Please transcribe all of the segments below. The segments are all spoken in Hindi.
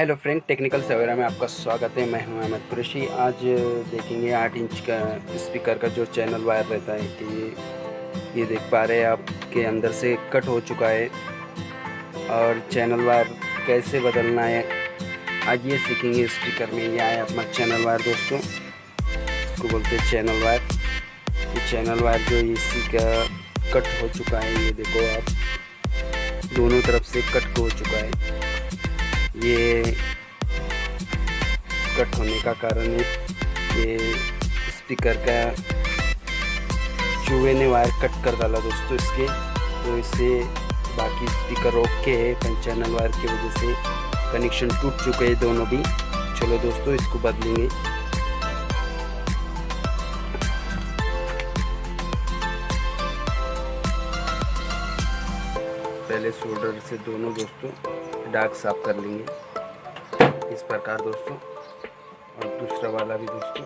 हेलो फ्रेंड, टेक्निकल सवेरा में आपका स्वागत है। मैं हूं अहमद कुरैशी। आज देखेंगे 8 इंच का स्पीकर का जो चैनल वायर रहता है कि ये देख पा रहे हैं आप के अंदर से कट हो चुका है और चैनल वायर कैसे बदलना है आज ये सीखेंगे। स्पीकर में ये आया अपना चैनल वायर दोस्तों, इसको बोलते हैं चैनल वायर। ये चैनल वायर जो इसी का कट हो चुका है, ये देखो आप, दोनों तरफ से कट हो चुका है। ये कट होने का कारण है ये स्पीकर का चूहे ने वायर कट कर डाला दोस्तों इसके, तो इससे बाकी स्पीकर ओके है, पर चैनल वायर की वजह से कनेक्शन टूट चुके हैं दोनों भी। चलो दोस्तों इसको बदलेंगे। पहले सोल्डर से दोनों दोस्तों दाग साफ कर लेंगे इस प्रकार दोस्तों, और दूसरा वाला भी दोस्तों।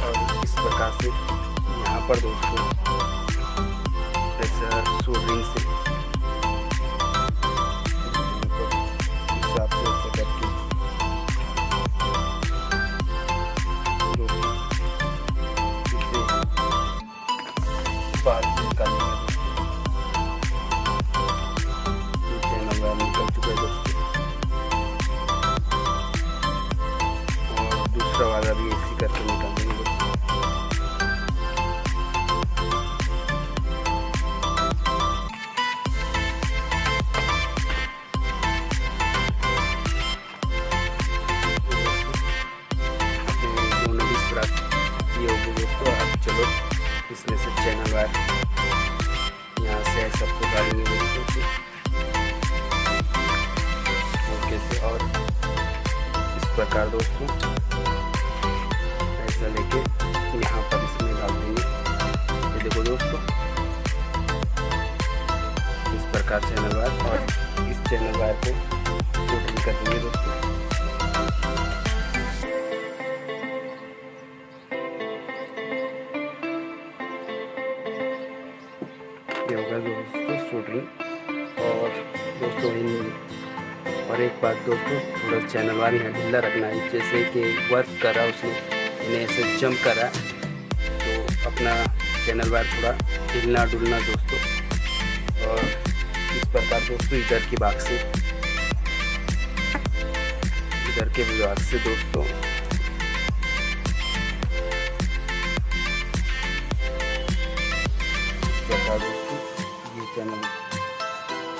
और इस प्रकार से यहाँ पर दोस्तों ऐसा सोल्डरिंग से हिसाब से ऐसे करके बाहर निकालेंगे दोस्तों। ये चैनल वायर निकल चुका है दोस्तों, और दूसरा वाला भी इसी करके निकालेंगे दोस्तों। दोनों भी स्क्रैच ये हो गए दोस्तों। अब चलो इसमें से चैनल वायर यहाँ से सबको डालेंगे दोस्तों ओके से, और इस प्रकार दोस्तों ऐसा लेके यहाँ पर इसमें डाल देंगे। ये देखो दोस्तों, इस प्रकार चैनल वायर, और इस चैनल वायर को सोल्डरिंग कर देंगे दोस्तों। ये होगा दोस्तों सोल्डरिंग। और दोस्तों और एक बात दोस्तों, थोड़ा चैनल वायर यहाँ ढीला रखना है, जैसे कि वर्क करा उसने इन्हें ऐसे जंप करा तो अपना चैनल वायर थोड़ा हिलना डुलना दोस्तों। और इस प्रकार दोस्तों इधर के भाग से दोस्तों ये चैनल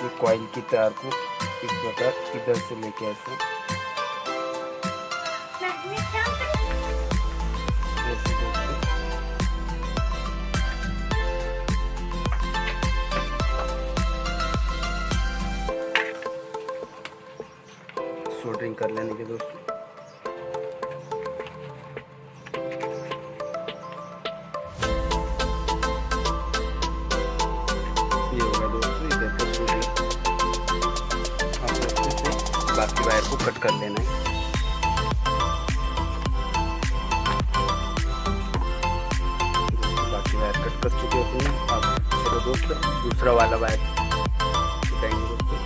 ये कॉइल की तार को इस प्रकार इधर से लेके ऐसे सोल्डरिंग कर लेने के दोस्तों। ये होगा दोस्तों इधर पर सोल्डरिंग, हम अच्छे से बाकी वायर को कट कर लेना है। बाकी वायर कट कर चुके हैं अपने। अब चलो दोस्तों दूसरा वाला वायर उठाएंगे दोस्तों।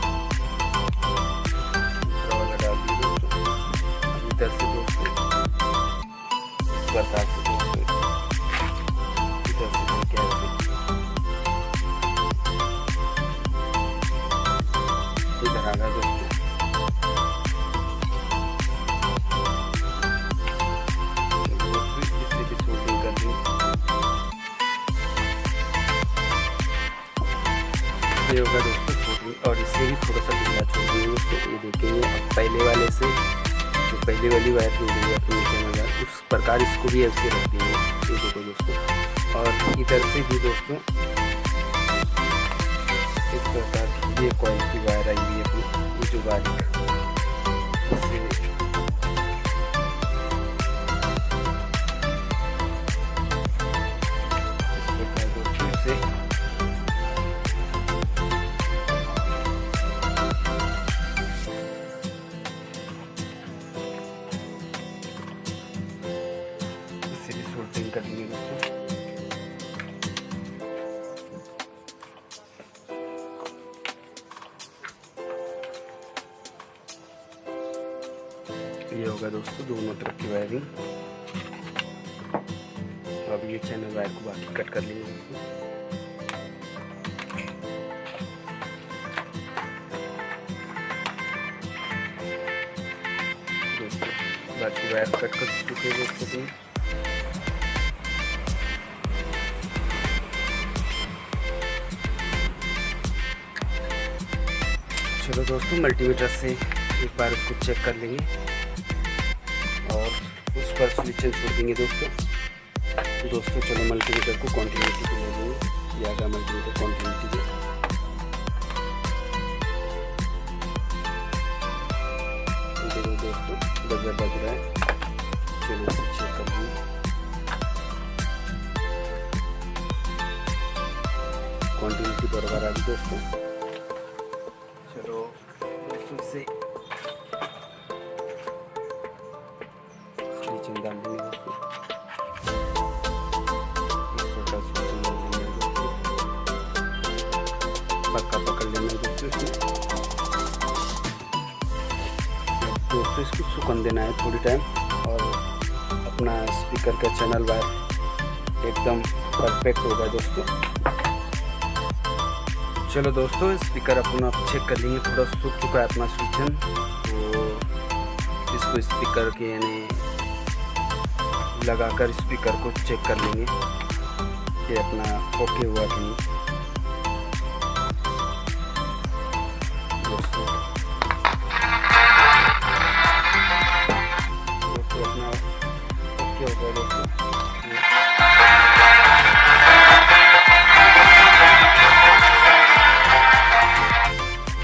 दूसरा वाला डाल दिए दोस्तों। अब इधर से दोस्तों इस प्रकार से दोस्तों इधर से लेके ऐसे इधर आ गया दोस्तों। इससे भी सोल्डरिंग कर दी। ये होगा दोस्तों सोल्डरिंग, और इससे भी थोड़ा सा ढीला छोड़ देंगे दोस्तों। ये देखेंगे अब पहले वाले से जो पहले वाली वायर जोड़ेंगे अपने चैनल वायर, उस प्रकार इसको भी ऐसे रख देंगे। ये देखो दोस्तों, और इधर से भी दोस्तों इस प्रकार ये कॉइल की वायर आई हुई है अपनी, ये जो बारीक इससे इस प्रकार दोस्तों से कर लेंगे। ये होगा दोस्तों दोनों तरफ की वायरिंग। अब ये चैनल वायर को बाकी कट कर लेंगे दोस्तों। बाकी वायर कट कर चुके हैं दोस्तों। चलो दोस्तों, मल्टीमीटर से एक बार उसको चेक कर लेंगे और उस पर स्विच छोड़ देंगे दोस्तों। चलो मल्टीमीटर को कंटिन्यूटी पे ले लेंगे। ये आगा मल्टीमीटर कंटिन्यूटी पे। देखो दोस्तों, बजर बज रहा है। चलो इसे चेक कर लेंगे। कंटिन्यूटी बराबर आ गई दोस्तों। चलो दोस्तों, इसे स्विच डाल देंगे दोस्तों। पक्का पकड़ लेना दोस्तों इसमें। दोस्तों इसको सुकन देना है थोड़ी टाइम और अपना स्पीकर का चैनल वायर एकदम परफेक्ट होगा दोस्तों। चलो दोस्तों, स्पीकर अपना चेक कर लेंगे। थोड़ा सूख चुका है अपना स्विचन, तो इसको स्पीकर के यानी लगाकर स्पीकर को चेक कर लेंगे कि अपना ओके हुआ कि नहीं दोस्तों। अपना ओके हो गया दोस्तों।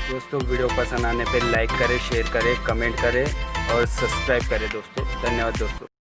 दोस्तों वीडियो पसंद आने पे लाइक करें, शेयर करें, कमेंट करें और सब्सक्राइब करें दोस्तों। धन्यवाद दोस्तों।